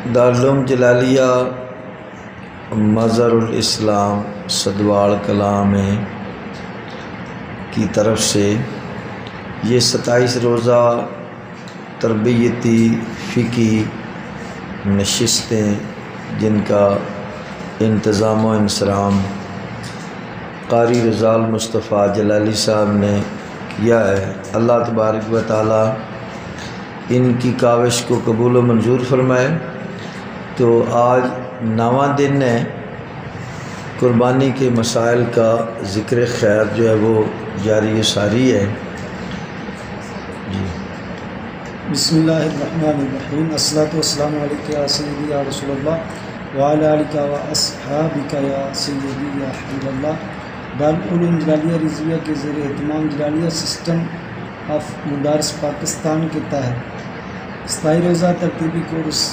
دارالعلوم جلالیہ مظہر الاسلام سدواڑ کلاں میں کی طرف سے یہ 27 روزہ تربیتی فقہی نشستیں جن کا انتظام و انصرام قاری رضا المصطفیٰ جلالی صاحب نے کیا ہے، اللہ تبارک و تعالی ان کی کاوش کو قبول و منظور فرمائے۔ تو آج 9واں دن ہے، قربانی کے مسائل کا ذکر خیر جو ہے وہ جاری و ساری ہے۔ جی بسم اللہ الرحمن الرحیم، الصلاۃ والسلام علیک یا سیدی یا رسول اللہ وعلی آلک و اصحابک یا سیدی یا حبیب اللہ۔ دارالعلوم جلالیہ رضویہ کے زیر اہتمام جلالیہ سسٹم آف مدارس پاکستان کے تحت 27 روزہ ترتیبی کورس،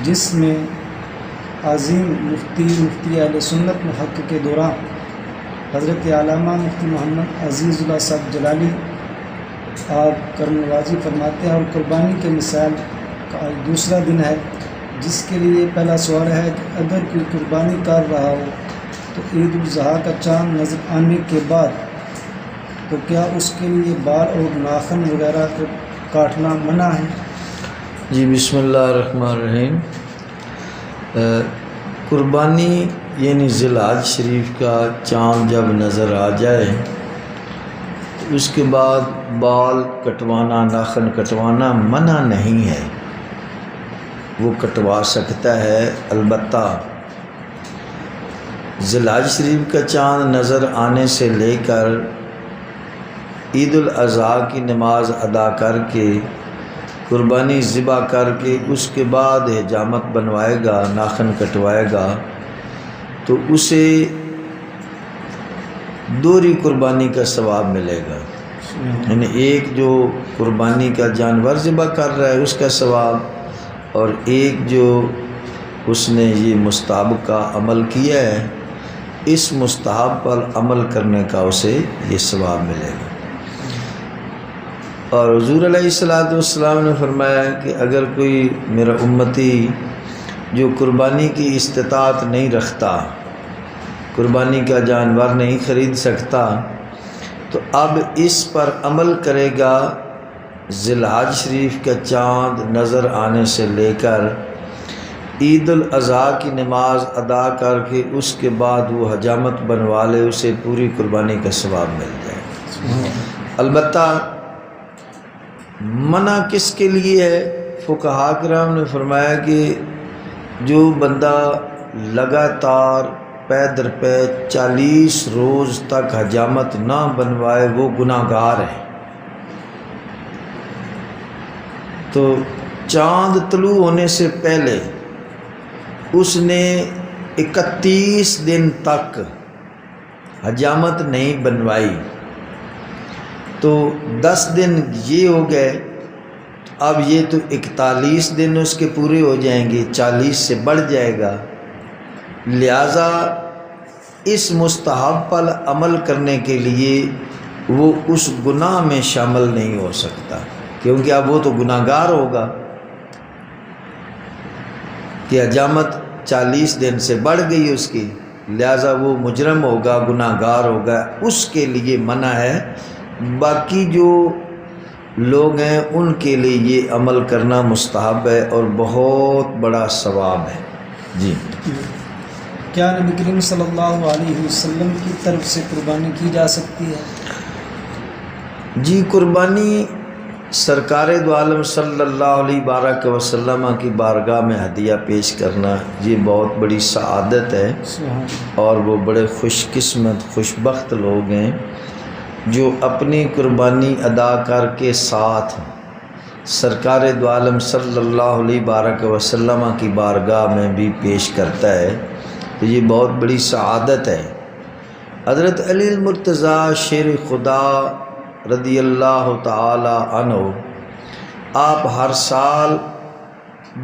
جس میں عظیم مفتی اہل سنت محقق دوران حضرت علامہ مفتی محمد عزیز اللہ صاحب جلالی آپ کرم نوازی فرماتے ہیں، اور قربانی کے مسائل کا آج دوسرا دن ہے، جس کے لیے پہلا سوال ہے کہ اگر کوئی قربانی کر رہا ہو تو عید الاضحیٰ کا چاند نظر آنے کے بعد تو کیا اس کے لیے بال اور ناخن وغیرہ کو کاٹنا منع ہے؟ جی بسم اللہ الرحمن الرحیم۔ قربانی یعنی ذی الحج شریف کا چاند جب نظر آ جائے تو اس کے بعد بال کٹوانا، ناخن کٹوانا منع نہیں ہے، وہ کٹوا سکتا ہے۔ البتہ ذی الحج شریف کا چاند نظر آنے سے لے کر عید الاضحیٰ کی نماز ادا کر کے قربانی ذبح کر کے اس کے بعد حجامت بنوائے گا، ناخن کٹوائے گا، تو اسے دوہری قربانی کا ثواب ملے گا۔ یعنی ایک جو قربانی کا جانور ذبح کر رہا ہے اس کا ثواب، اور ایک جو اس نے یہ مستحب کا عمل کیا ہے، اس مستحب پر عمل کرنے کا اسے یہ ثواب ملے گا۔ اور حضور علیہ الصلوۃ والسلام نے فرمایا کہ اگر کوئی میرا امتی جو قربانی کی استطاعت نہیں رکھتا، قربانی کا جانور نہیں خرید سکتا، تو اب اس پر عمل کرے گا، ذی الحج شریف کا چاند نظر آنے سے لے کر عید الاضحیٰ کی نماز ادا کر کے اس کے بعد وہ حجامت بنوا لے، اسے پوری قربانی کا ثواب مل جائے۔ البتہ منع کس کے لیے ہے؟ فقہاء کرام نے فرمایا کہ جو بندہ لگاتار پے در پے 40 روز تک حجامت نہ بنوائے وہ گناہ گار ہے۔ تو چاند طلوع ہونے سے پہلے اس نے 31 دن تک حجامت نہیں بنوائی، تو 10 دن یہ ہو گئے، اب یہ تو 41 دن اس کے پورے ہو جائیں گے، 40 سے بڑھ جائے گا، لہذا اس مستحب پر عمل کرنے کے لیے وہ اس گناہ میں شامل نہیں ہو سکتا، کیونکہ اب وہ تو گناہ گار ہوگا کہ حجامت 40 دن سے بڑھ گئی اس کی، لہذا وہ مجرم ہوگا، گناہ گار ہوگا، اس کے لیے منع ہے۔ باقی جو لوگ ہیں ان کے لیے یہ عمل کرنا مستحب ہے اور بہت بڑا ثواب ہے۔ جی کیا نبی کریم صلی اللہ علیہ وسلم کی طرف سے قربانی کی جا سکتی ہے؟ جی قربانی سرکار دو عالم صلی اللہ علیہ وآلہ وسلم کی بارگاہ میں ہدیہ پیش کرنا یہ بہت بڑی سعادت ہے، اور وہ بڑے خوش قسمت خوش بخت لوگ ہیں جو اپنی قربانی ادا کر کے ساتھ سرکار دو عالم صلی اللہ علیہ وآلہ وسلم کی بارگاہ میں بھی پیش کرتا ہے، تو یہ بہت بڑی سعادت ہے۔ حضرت علی المرتضیٰ شیر خدا رضی اللہ تعالی عنہ آپ ہر سال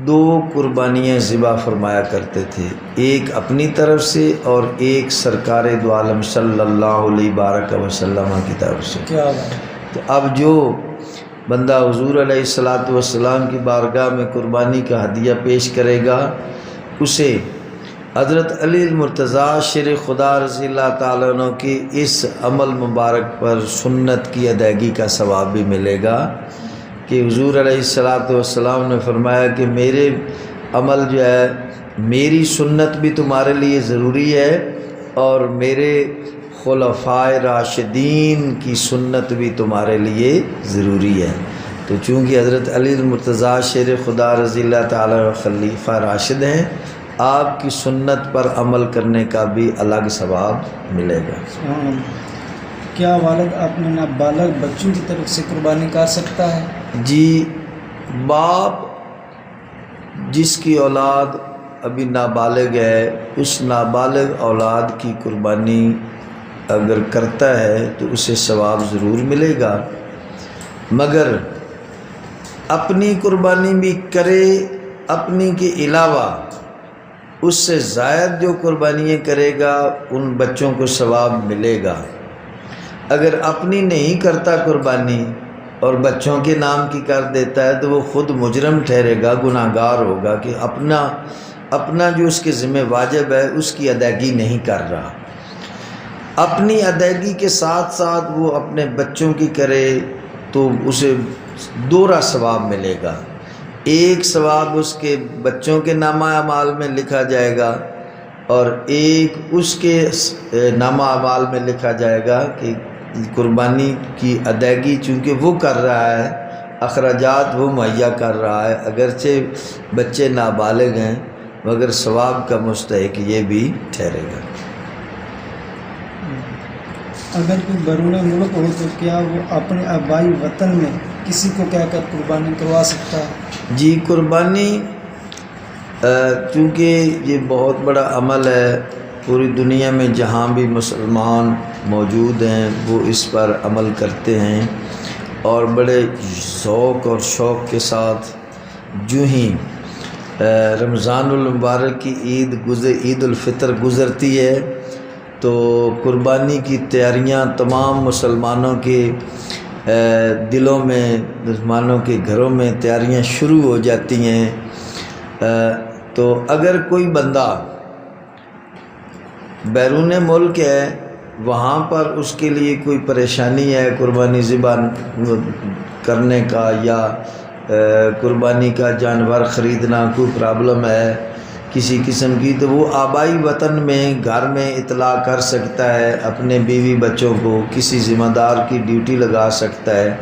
2 قربانیاں ذبح فرمایا کرتے تھے، ایک اپنی طرف سے اور ایک سرکار دو عالم صلی اللہ علیہ وآلہ وسلم کی طرف سے۔ کیا بات ہے۔ تو اب جو بندہ حضور علیہ الصلاۃ والسلام کی بارگاہ میں قربانی کا ہدیہ پیش کرے گا، اسے حضرت علی المرتضیٰ شیر خدا رضی اللہ تعالیٰ عنہ کی اس عمل مبارک پر سنت کی ادائیگی کا ثواب بھی ملے گا کہ حضور علیہ الصلاۃ والسلام نے فرمایا کہ میرے عمل جو ہے، میری سنت بھی تمہارے لیے ضروری ہے اور میرے خلفائے راشدین کی سنت بھی تمہارے لیے ضروری ہے۔ تو چونکہ حضرت علی المرتضیٰ شیر خدا رضی اللہ تعالیٰ عنہ خلیفہ راشد ہیں، آپ کی سنت پر عمل کرنے کا بھی الگ ثواب ملے گا۔ سبحان اللہ۔ کیا والد اپنے نابالغ بچوں کی طرف سے قربانی کر سکتا ہے؟ جی، باپ جس کی اولاد ابھی نابالغ ہے، اس نابالغ اولاد کی قربانی اگر کرتا ہے تو اسے ثواب ضرور ملے گا، مگر اپنی قربانی بھی کرے، اپنی کے علاوہ اس سے زائد جو قربانیاں کرے گا ان بچوں کو ثواب ملے گا۔ اگر اپنی نہیں کرتا قربانی اور بچوں کے نام کی کر دیتا ہے تو وہ خود مجرم ٹھہرے گا، گناہ گار ہوگا کہ اپنا جو اس کے ذمہ واجب ہے اس کی ادائیگی نہیں کر رہا۔ اپنی ادائیگی کے ساتھ ساتھ وہ اپنے بچوں کی کرے تو اسے دوہرا ثواب ملے گا۔ ایک ثواب اس کے بچوں کے نامہ اعمال میں لکھا جائے گا اور ایک اس کے نامہ اعمال میں لکھا جائے گا کہ قربانی کی ادائیگی چونکہ وہ کر رہا ہے، اخراجات وہ مہیا کر رہا ہے، اگرچہ بچے نابالغ ہیں مگر ثواب کا مستحق یہ بھی ٹھہرے گا۔ اگر کوئی بیرون ملک ہو تو کیا وہ اپنے آبائی وطن میں کسی کو کہہ کر قربانی کروا سکتا ہے؟ جی، قربانی چونکہ یہ بہت بڑا عمل ہے، پوری دنیا میں جہاں بھی مسلمان موجود ہیں وہ اس پر عمل کرتے ہیں اور بڑے ذوق اور شوق کے ساتھ جو ہی رمضان المبارک کی عید الفطر گزرتی ہے تو قربانی کی تیاریاں تمام مسلمانوں کے دلوں میں، مسلمانوں کے گھروں میں تیاریاں شروع ہو جاتی ہیں۔ تو اگر کوئی بندہ بیرون ملک ہے، وہاں پر اس کے لیے کوئی پریشانی ہے قربانی ذبح کرنے کا یا قربانی کا جانور خریدنا، کوئی پرابلم ہے کسی قسم کی، تو وہ آبائی وطن میں گھر میں اطلاع کر سکتا ہے، اپنے بیوی بچوں کو کسی ذمہ دار کی ڈیوٹی لگا سکتا ہے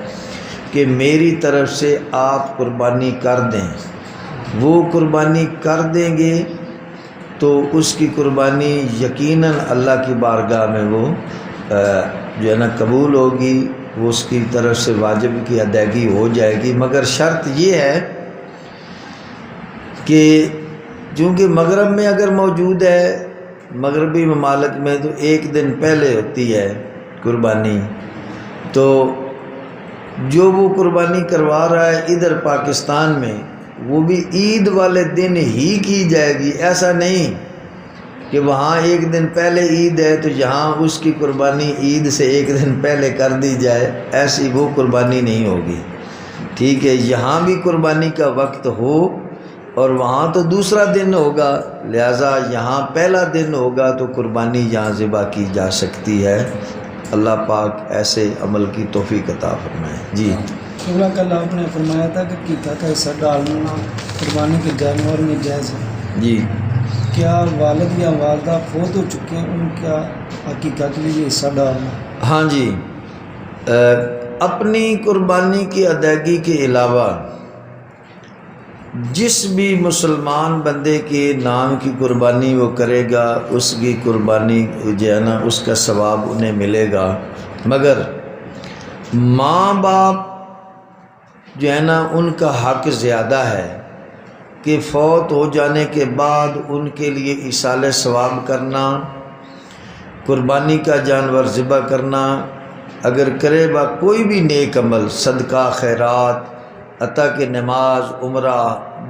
کہ میری طرف سے آپ قربانی کر دیں۔ وہ قربانی کر دیں گے تو اس کی قربانی یقیناً اللہ کی بارگاہ میں وہ جو ہے نا قبول ہوگی، وہ اس کی طرف سے واجب کی ادائیگی ہو جائے گی، مگر شرط یہ ہے کہ چونکہ مغرب میں اگر موجود ہے، مغربی ممالک میں تو ایک دن پہلے ہوتی ہے قربانی، تو جو وہ قربانی کروا رہا ہے ادھر پاکستان میں وہ بھی عید والے دن ہی کی جائے گی۔ ایسا نہیں کہ وہاں ایک دن پہلے عید ہے تو یہاں اس کی قربانی عید سے ایک دن پہلے کر دی جائے، ایسی وہ قربانی نہیں ہوگی۔ ٹھیک ہے، یہاں بھی قربانی کا وقت ہو اور وہاں تو دوسرا دن ہوگا، لہٰذا یہاں پہلا دن ہوگا تو قربانی یہاں ذبح کی جا سکتی ہے۔ اللہ پاک ایسے عمل کی توفیق عطا فرمائے۔ جی، اللہ کل آپ نے فرمایا تھا کہ عقیقہ کا حصہ ڈالنا قربانی کے جانور میں جائز ہے۔ جی، کیا والد یا والدہ فوت ہو چکے ہیں، ان کا عقیقہ کے لیے حصہ ڈالنا؟ ہاں جی، اپنی قربانی کی ادائیگی کے علاوہ جس بھی مسلمان بندے کے نام کی قربانی وہ کرے گا اس کی قربانی جو ہے نا اس کا ثواب انہیں ملے گا، مگر ماں باپ جو ہے نا ان کا حق زیادہ ہے کہ فوت ہو جانے کے بعد ان کے لیے ایصال ثواب کرنا، قربانی کا جانور ذبح کرنا، اگر کرے با کوئی بھی نیک عمل، صدقہ، خیرات، عطا کہ نماز، عمرہ،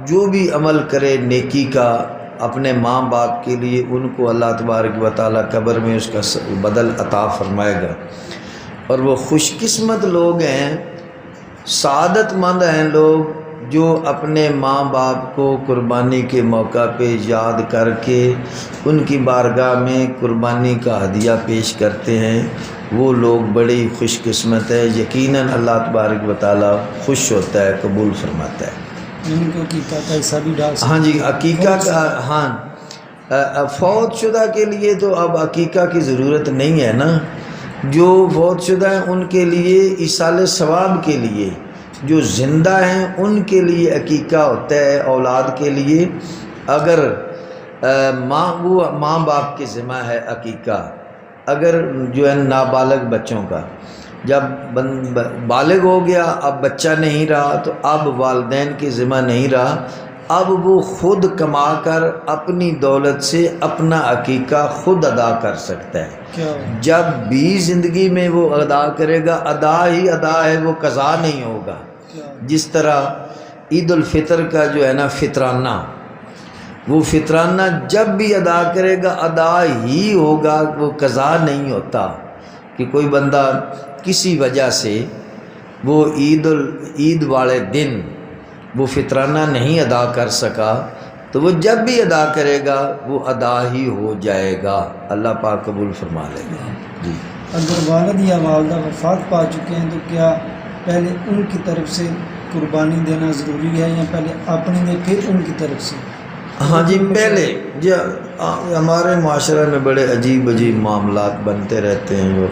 جو بھی عمل کرے نیکی کا اپنے ماں باپ کے لیے، ان کو اللہ تبارک و تعالیٰ قبر میں اس کا بدل عطا فرمائے گا۔ اور وہ خوش قسمت لوگ ہیں سعادت مند ہیں لوگ جو اپنے ماں باپ کو قربانی کے موقع پہ یاد کر کے ان کی بارگاہ میں قربانی کا ہدیہ پیش کرتے ہیں، وہ لوگ بڑی خوش قسمت ہے، یقیناً اللہ تبارک و تعالیٰ خوش ہوتا ہے، قبول فرماتا ہے۔ ان کو عقیقہ کا حصہ بھی ڈال سکتے ہاں جی، عقیقہ کا، ہاں فوت شدہ کے لیے تو اب عقیقہ کی ضرورت نہیں ہے نا، جو فوت شدہ ہیں ان کے لیے ایصال ثواب کے لیے، جو زندہ ہیں ان کے لیے عقیقہ ہوتا ہے اولاد کے لیے۔ اگر ماں باپ کے ذمہ ہے عقیقہ، اگر جو ہے نابالغ بچوں کا، جب بالغ ہو گیا اب بچہ نہیں رہا تو اب والدین کے ذمہ نہیں رہا، اب وہ خود کما کر اپنی دولت سے اپنا عقیقہ خود ادا کر سکتا ہے۔ کیا جب بھی زندگی میں وہ ادا کرے گا، ادا ہی ادا ہے، وہ قضا نہیں ہوگا۔ جس طرح عید الفطر کا جو ہے نا فطرانہ، وہ فطرانہ جب بھی ادا کرے گا ادا ہی ہوگا، وہ قضا نہیں ہوتا کہ کوئی بندہ کسی وجہ سے وہ عید والے دن وہ فطرانہ نہیں ادا کر سکا تو وہ جب بھی ادا کرے گا وہ ادا ہی ہو جائے گا، اللہ پاک قبول فرما لے گا۔ جی، اگر والد یا والدہ وفات پا چکے ہیں تو کیا پہلے ان کی طرف سے قربانی دینا ضروری ہے یا پہلے اپنی دے پھر ان کی طرف سے؟ ہاں جی، پہلے جی ہمارے معاشرے میں بڑے عجیب معاملات بنتے رہتے ہیں، جو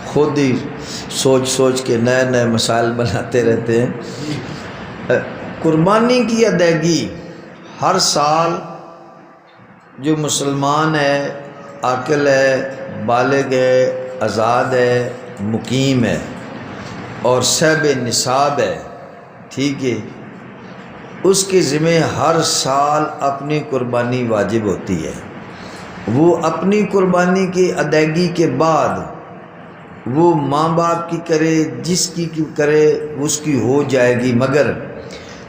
خود ہی سوچ کے نئے نئے مسائل بناتے رہتے ہیں۔ قربانی کی ادائیگی ہر سال جو مسلمان ہے، عاقل ہے، بالغ ہے، آزاد ہے، مقیم ہے اور صاحب نصاب ہے، ٹھیک ہے، اس کے ذمہ ہر سال اپنی قربانی واجب ہوتی ہے۔ وہ اپنی قربانی کی ادائیگی کے بعد وہ ماں باپ کی کرے، جس کی کرے اس کی ہو جائے گی، مگر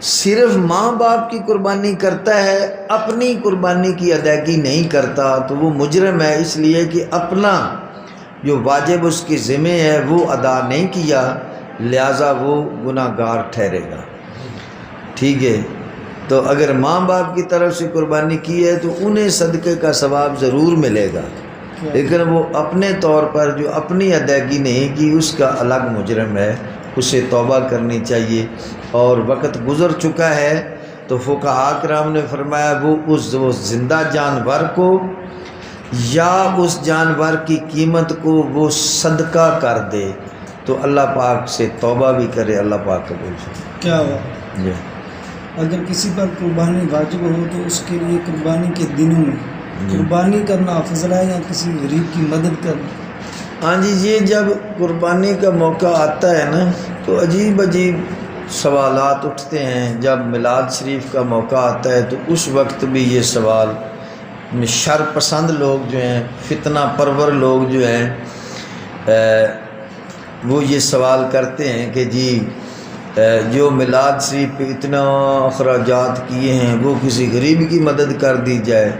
صرف ماں باپ کی قربانی کرتا ہے، اپنی قربانی کی ادائیگی نہیں کرتا تو وہ مجرم ہے، اس لیے کہ اپنا جو واجب اس کے ذمہ ہے وہ ادا نہیں کیا، لہٰذا وہ گناہ گار ٹھہرے گا، ٹھیک ہے۔ تو اگر ماں باپ کی طرف سے قربانی کی ہے تو انہیں صدقے کا ثواب ضرور ملے گا، لیکن وہ اپنے طور پر جو اپنی ادائیگی نہیں کی اس کا الگ مجرم ہے، اسے توبہ کرنی چاہیے۔ اور وقت گزر چکا ہے تو فقہاء کرام نے فرمایا وہ اس زندہ جانور کو یا اس جانور کی قیمت کو وہ صدقہ کر دے تو اللہ پاک سے توبہ بھی کرے، اللہ پاک قبول کرے۔ کیا ہوا جی، اگر کسی پر قربانی واجب ہو تو اس کے لیے قربانی کے دنوں میں قربانی کرنا افضل ہے یا کسی غریب کی مدد کرنا؟ ہاں جی، یہ جب قربانی کا موقع آتا ہے نا تو عجیب سوالات اٹھتے ہیں۔ جب میلاد شریف کا موقع آتا ہے تو اس وقت بھی یہ سوال، شر پسند لوگ جو ہیں، فتنہ پرور لوگ جو ہیں وہ یہ سوال کرتے ہیں کہ جی جو میلاد شریف پہ اتنا اخراجات کیے ہیں وہ کسی غریب کی مدد کر دی جائے،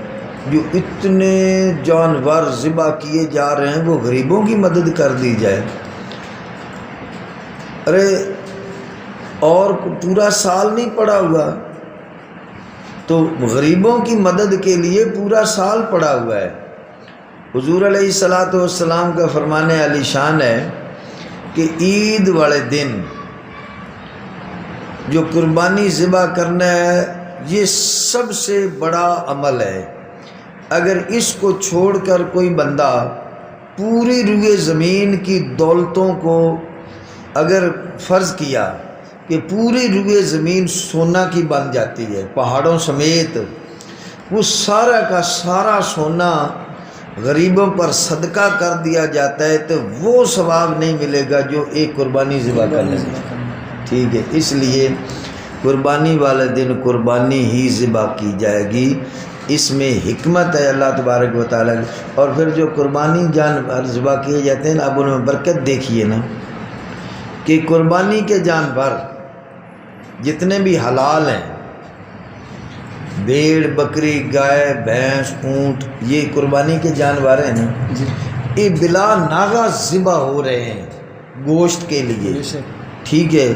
جو اتنے جانور ذبح کیے جا رہے ہیں وہ غریبوں کی مدد کر دی جائے۔ ارے اور پورا سال نہیں پڑا ہوا تو غریبوں کی مدد کے لیے پورا سال پڑا ہوا ہے۔ حضور علیہ الصلاۃ والسلام کا فرمان علی شان ہے کہ عید والے دن جو قربانی ذبح کرنا ہے یہ سب سے بڑا عمل ہے۔ اگر اس کو چھوڑ کر کوئی بندہ پوری روئے زمین کی دولتوں کو اگر فرض کیا کہ پوری روئے زمین سونا کی بن جاتی ہے، پہاڑوں سمیت، وہ سارا کا سارا سونا غریبوں پر صدقہ کر دیا جاتا ہے تو وہ ثواب نہیں ملے گا جو ایک قربانی ذبح کرنے میں، ٹھیک ہے۔ اس لیے قربانی والے دن قربانی ہی ذبح کی جائے گی، اس میں حکمت ہے اللہ تبارک و تعالیٰ کی۔ اور پھر جو قربانی جانور ذبح کیے جاتے ہیں اب ان میں برکت دیکھیے نا کہ قربانی کے جانور جتنے بھی حلال ہیں، بھیڑ، بکری، گائے، بھینس، اونٹ، یہ قربانی کے جانور ہیں نا، یہ بلا ناغہ ذبح ہو رہے ہیں گوشت کے لیے، ٹھیک ہے۔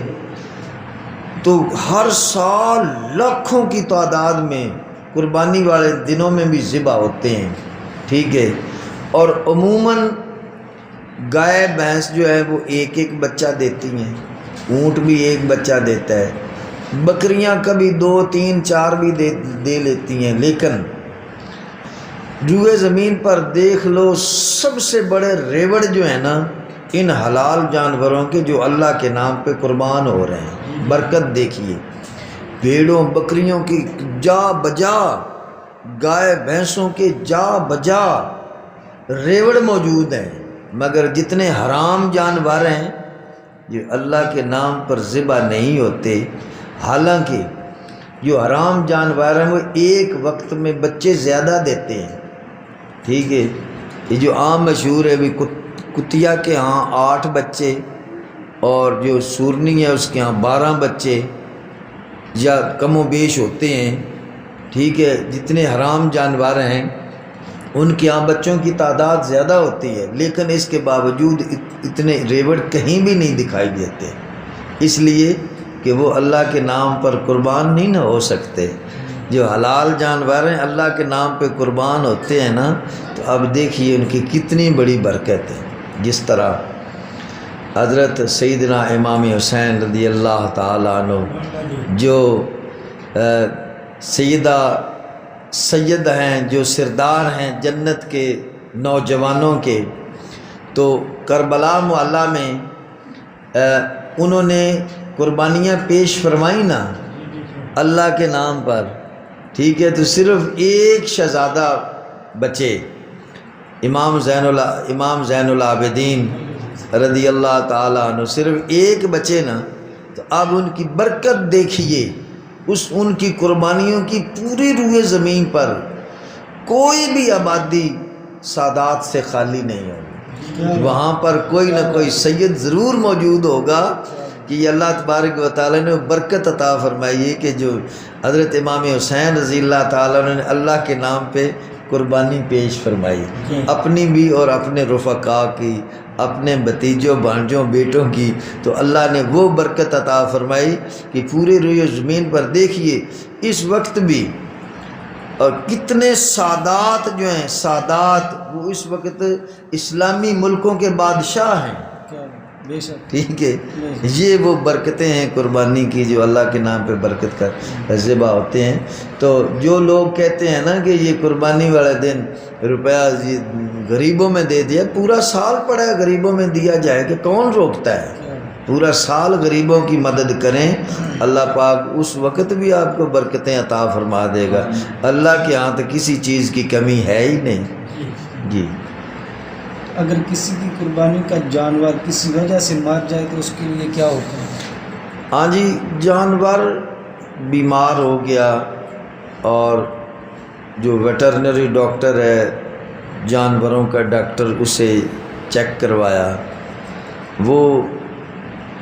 تو ہر سال لاکھوں کی تعداد میں قربانی والے دنوں میں بھی ذبح ہوتے ہیں، ٹھیک ہے، اور عموماً گائے بھینس جو ہے وہ ایک ایک بچہ دیتی ہیں، اونٹ بھی ایک بچہ دیتا ہے، بکریاں کبھی 2 3 4 بھی دے لیتی ہیں، لیکن روئے زمین پر دیکھ لو سب سے بڑے ریوڑ جو ہیں نا ان حلال جانوروں کے جو اللہ کے نام پہ قربان ہو رہے ہیں۔ برکت دیکھیے، بھیڑوں بکریوں کی جا بجا، گائے بھینسوں کے جا بجا ریوڑ موجود ہیں، مگر جتنے حرام جانور ہیں جو اللہ کے نام پر ذبح نہیں ہوتے، حالانکہ جو حرام جانور ہیں وہ ایک وقت میں بچے زیادہ دیتے ہیں، ٹھیک ہے، یہ جو عام مشہور ہے بھی کتیا کے ہاں 8 بچے اور جو سورنی ہے اس کے ہاں 12 بچے یا کم و بیش ہوتے ہیں، ٹھیک ہے، جتنے حرام جانور ہیں ان کے ہاں بچوں کی تعداد زیادہ ہوتی ہے، لیکن اس کے باوجود اتنے ریوڑ کہیں بھی نہیں دکھائی دیتے، اس لیے کہ وہ اللہ کے نام پر قربان نہیں نہ ہو سکتے۔ جو حلال جانور ہیں اللہ کے نام پہ قربان ہوتے ہیں نا، تو اب دیکھیے ان کی کتنی بڑی برکت ہے۔ جس طرح حضرت سیدنا امام حسین رضی اللہ تعالیٰ عنہ جو سید ہیں، جو سردار ہیں جنت کے نوجوانوں کے، تو کربلا معلیٰ میں انہوں نے قربانیاں پیش فرمائی نا اللہ کے نام پر، ٹھیک ہے، تو صرف ایک شہزادہ بچے، امام زین العابدین رضی اللہ تعالیٰ عنہ، صرف ایک بچے نا، تو اب ان کی برکت دیکھیے، ان کی قربانیوں کی پوری روئے زمین پر کوئی بھی آبادی سادات سے خالی نہیں ہوگی، وہاں پر کوئی نہ کوئی سید ضرور موجود ہوگا کہ یہ اللہ تبارک و تعالیٰ نے برکت عطا فرمائی ہے کہ جو حضرت امام حسین رضی اللہ تعالیٰ نے اللہ کے نام پہ قربانی پیش فرمائی، اپنی بھی اور اپنے رفقا کی، اپنے بھتیجوں بھانجوں بیٹوں کی، تو اللہ نے وہ برکت عطا فرمائی کہ پورے روئے زمین پر دیکھیے اس وقت بھی، اور کتنے سادات جو ہیں، سادات وہ اس وقت اسلامی ملکوں کے بادشاہ ہیں، ٹھیک ہے، یہ وہ برکتیں ہیں قربانی کی جو اللہ کے نام پہ برکت کا ذبح ہوتے ہیں۔ تو جو لوگ کہتے ہیں نا کہ یہ قربانی والے دن روپیہ غریبوں میں دے دیا، پورا سال پڑا ہے غریبوں میں دیا جائے کہ کون روکتا ہے؟ پورا سال غریبوں کی مدد کریں، اللہ پاک اس وقت بھی آپ کو برکتیں عطا فرما دے گا، اللہ کے ہاں تو کسی چیز کی کمی ہے ہی نہیں۔ جی، اگر کسی کی قربانی کا جانور کسی وجہ سے مر جائے تو اس کے لیے کیا ہوتا ہے؟ ہاں جی، جانور بیمار ہو گیا اور جو ویٹرنری ڈاکٹر ہے، جانوروں کا ڈاکٹر، اسے چیک کروایا، وہ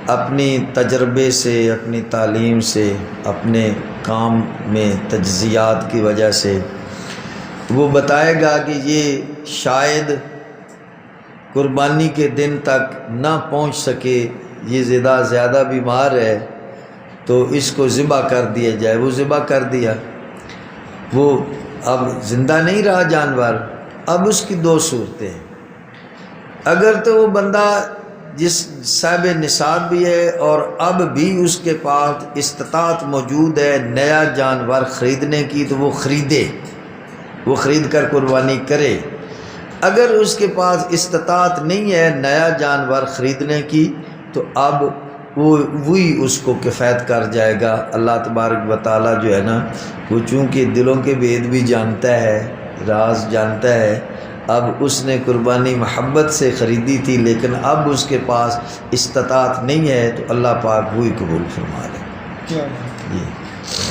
اپنی تجربے سے، اپنی تعلیم سے، اپنے کام میں تجزیات کی وجہ سے وہ بتائے گا کہ یہ شاید قربانی کے دن تک نہ پہنچ سکے، یہ زیادہ بیمار ہے، تو اس کو ذبح کر دیا جائے۔ وہ ذبح کر دیا، وہ اب زندہ نہیں رہا جانور۔ اب اس کی 2 صورتیں ہیں، اگر تو وہ بندہ جس صاحب نصاب بھی ہے اور اب بھی اس کے پاس استطاعت موجود ہے نیا جانور خریدنے کی، تو وہ خریدے، وہ خرید کر قربانی کرے۔ اگر اس کے پاس استطاعت نہیں ہے نیا جانور خریدنے کی، تو اب وہی اس کو کفایت کر جائے گا۔ اللہ تبارک و تعالیٰ جو ہے نا، وہ چونکہ دلوں کے بھید بھی جانتا ہے، راز جانتا ہے، اب اس نے قربانی محبت سے خریدی تھی، لیکن اب اس کے پاس استطاعت نہیں ہے، تو اللہ پاک وہی قبول فرما لے۔ جی،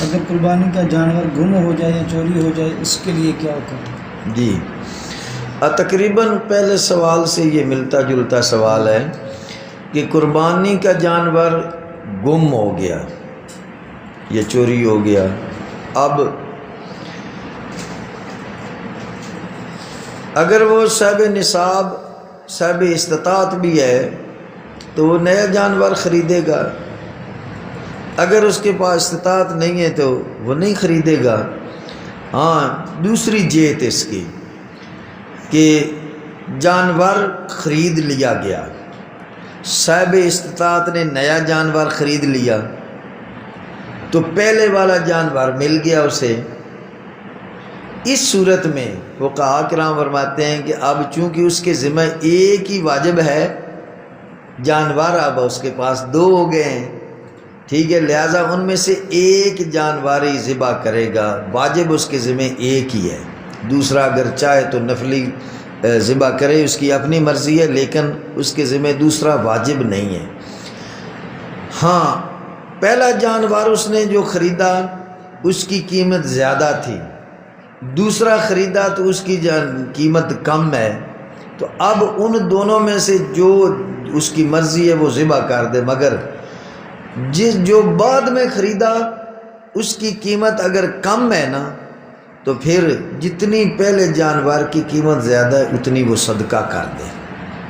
اگر قربانی کا جانور گم ہو جائے یا چوری ہو جائے، اس کے لیے کیا کریں؟ جی، تقریباً پہلے سوال سے یہ ملتا جلتا سوال ہے کہ قربانی کا جانور گم ہو گیا یا چوری ہو گیا، اب اگر وہ صاحب نصاب، صاحب استطاعت بھی ہے، تو وہ نیا جانور خریدے گا، اگر اس کے پاس استطاعت نہیں ہے تو وہ نہیں خریدے گا۔ ہاں دوسری جہت اس کی کہ جانور خرید لیا گیا، صاحب استطاعت نے نیا جانور خرید لیا تو پہلے والا جانور مل گیا اسے۔ اس صورت میں فقہاء کرام فرماتے ہیں کہ اب چونکہ اس کے ذمہ ایک ہی واجب ہے، جانور اب اس کے پاس دو ہو گئے ہیں، ٹھیک ہے، لہٰذا ان میں سے ایک جانور ہی ذبح کرے گا، واجب اس کے ذمہ ایک ہی ہے، دوسرا اگر چاہے تو نفلی ذبح کرے، اس کی اپنی مرضی ہے، لیکن اس کے ذمہ دوسرا واجب نہیں ہے۔ ہاں پہلا جانور اس نے جو خریدا اس کی قیمت زیادہ تھی، دوسرا خریدا تو اس کی قیمت کم ہے، تو اب ان دونوں میں سے جو اس کی مرضی ہے وہ ذبح کر دے، مگر جو بعد میں خریدا اس کی قیمت اگر کم ہے نا تو پھر جتنی پہلے جانور کی قیمت زیادہ ہے اتنی وہ صدقہ کر دے،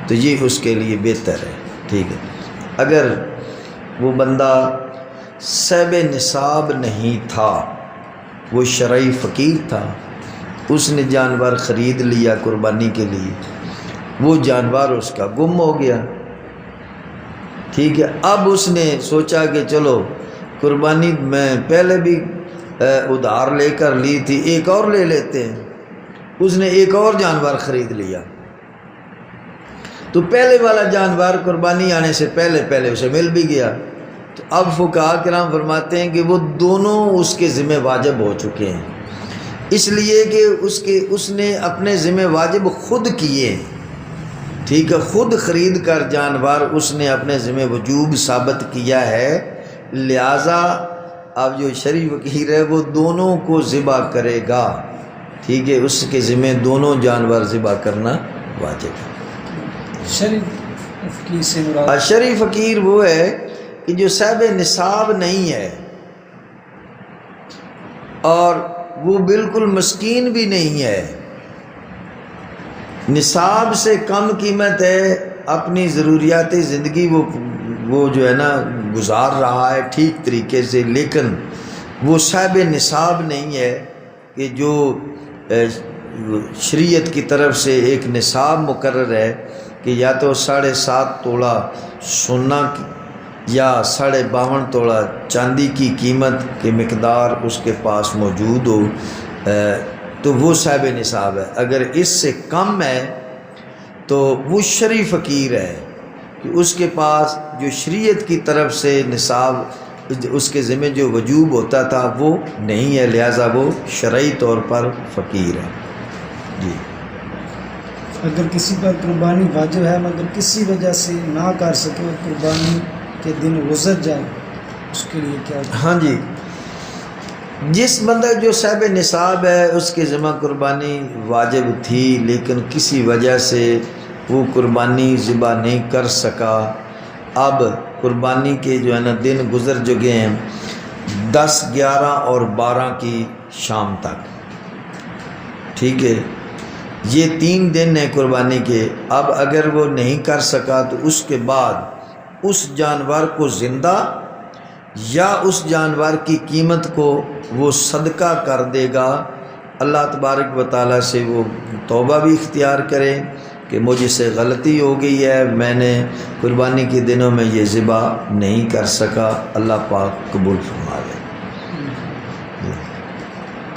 تو یہ اس کے لیے بہتر ہے، ٹھیک ہے۔ اگر وہ بندہ صاحب نصاب نہیں تھا، وہ شرعی فقیر تھا، اس نے جانور خرید لیا قربانی کے لیے، وہ جانور اس کا گم ہو گیا، ٹھیک ہے، اب اس نے سوچا کہ چلو قربانی میں پہلے بھی ادھار لے کر لی تھی، ایک اور لے لیتے ہیں، اس نے ایک اور جانور خرید لیا، تو پہلے والا جانور قربانی آنے سے پہلے اسے مل بھی گیا، تو اب فقہاء کرام فرماتے ہیں کہ وہ دونوں اس کے ذمہ واجب ہو چکے ہیں، اس لیے کہ اس نے اپنے ذمہ واجب خود کیے، ٹھیک ہے، خود خرید کر جانور اس نے اپنے ذمہ وجوب ثابت کیا ہے، لہٰذا اب جو شرعی فقیر ہے وہ دونوں کو ذبح کرے گا، ٹھیک ہے، اس کے ذمہ دونوں جانور ذبح کرنا واجب ہے۔ شرعی فقیر سے مراد شرعی فقیر وہ ہے کہ جو صاحب نصاب نہیں ہے اور وہ بالکل مسکین بھی نہیں ہے، نصاب سے کم قیمت ہے، اپنی ضروریات زندگی وہ جو ہے نا گزار رہا ہے ٹھیک طریقے سے، لیکن وہ صاحب نصاب نہیں ہے کہ جو شریعت کی طرف سے ایک نصاب مقرر ہے کہ یا تو 7.5 تولہ سونا یا 52.5 تولہ چاندی کی قیمت کی مقدار اس کے پاس موجود ہو، تو وہ صاحب نصاب ہے۔ اگر اس سے کم ہے تو وہ شرعی فقیر ہے کہ اس کے پاس جو شریعت کی طرف سے نصاب اس کے ذمہ جو وجوب ہوتا تھا وہ نہیں ہے، لہٰذا وہ شرعی طور پر فقیر ہے۔ جی، اگر کسی پر قربانی واجب ہے مگر کسی وجہ سے نہ کر سکے اور قربانی کے دن گزر جائے، اس کے لیے کیا؟ ہاں جی، جس بندہ جو صاحب نصاب ہے اس کے ذمہ قربانی واجب تھی لیکن کسی وجہ سے وہ قربانی ذبح نہیں کر سکا، اب قربانی کے جو ہے نا دن گزر چکے ہیں 10، 11 اور 12 کی شام تک، ٹھیک ہے، یہ 3 دن ہیں قربانی کے، اب اگر وہ نہیں کر سکا تو اس کے بعد اس جانور کو زندہ یا اس جانور کی قیمت کو وہ صدقہ کر دے گا، اللہ تبارک و تعالیٰ سے وہ توبہ بھی اختیار کرے کہ مجھ سے غلطی ہو گئی ہے، میں نے قربانی کے دنوں میں یہ ذبح نہیں کر سکا، اللہ پاک قبول فرما لے۔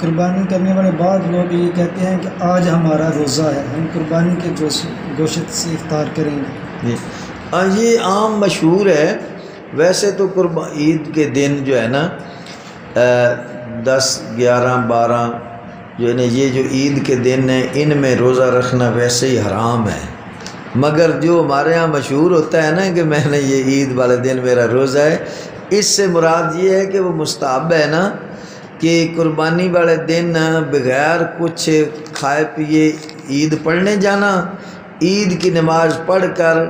قربانی کرنے والے بعض لوگ یہ کہتے ہیں کہ آج ہمارا روزہ ہے، ہم قربانی کے گوشت سے افطار کریں گے۔ یہ عام مشہور ہے، ویسے تو عید کے دن جو ہے نا 10، 11، 12 جو ہے نا یہ جو عید کے دن ہیں ان میں روزہ رکھنا ویسے ہی حرام ہے، مگر جو ہمارے ہاں مشہور ہوتا ہے نا کہ میں نے یہ عید والے دن میرا روزہ ہے، اس سے مراد یہ ہے کہ وہ مستحب ہے نا کہ قربانی والے دن بغیر کچھ کھائے پیے عید پڑھنے جانا، عید کی نماز پڑھ کر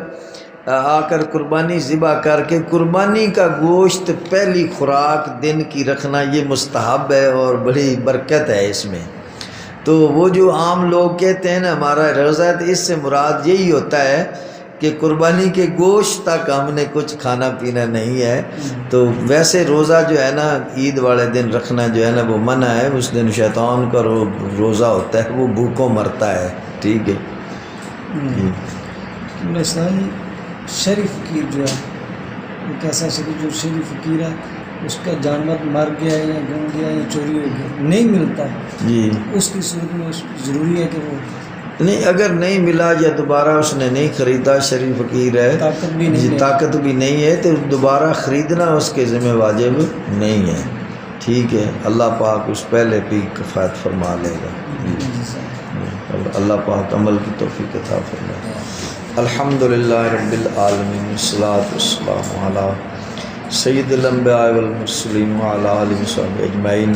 آ کر قربانی ذبح کر کے قربانی کا گوشت پہلی خوراک دن کی رکھنا یہ مستحب ہے اور بڑی برکت ہے اس میں۔ تو وہ جو عام لوگ کہتے ہیں نا ہمارا روزہ ہے، تو اس سے مراد یہی ہوتا ہے کہ قربانی کے گوشت تک ہم نے کچھ کھانا پینا نہیں ہے. تو ویسے روزہ جو ہے نا عید والے دن رکھنا جو ہے نا وہ منع ہے. اس دن شیطان کا روزہ ہوتا ہے، وہ بھوکوں مرتا ہے. ٹھیک ہے. اسلامی شریف فقیر جو ہے وہ کیسا شریف جو شریف فقیر ہے اس کا جانور مر گیا ہے یا گم گیا یا چوری ہو گیا نہیں ملتا جی اس کی صورت میں ضروری ہے کہ وہ نہیں، اگر نہیں ملا یا دوبارہ اس نے نہیں خریدا، شریف فقیر ہے، طاقت بھی نہیں جی ہے، طاقت بھی نہیں ہے، تو دوبارہ خریدنا اس کے ذمہ واجب نہیں ہے. ٹھیک ہے. اللہ پاک اس پہلے بھی کفایت فرما لے گا. اللہ پاک عمل کی توفیق عطا فرمائے. الحمدللہ رب العالمین والصلاۃ والسلام علی سید الانبیاء والمرسلین وعلی آلہ وصحبہ اجمعین.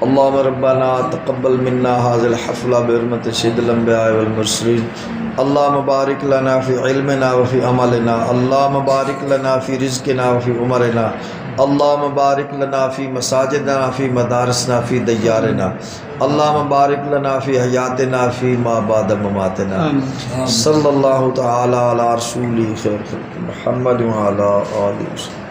اللہم ربنا تقبل منا هذا الحفل بحرمت سید الانبیاء والمرسلین. اللہم بارک لنا فی علمنا وفی عملنا. اللہم بارک لنا فی رزقنا وفی عمرنا. اللہم بارک لنا فی مساجدنا فی مدارسنا فی دیارنا. اللہم بارک لنا فی حیاتنا فی ما بعد مماتنا. صلی اللہ تعالی علی رسول خیر خلق محمد وعلی آلہ وسلم.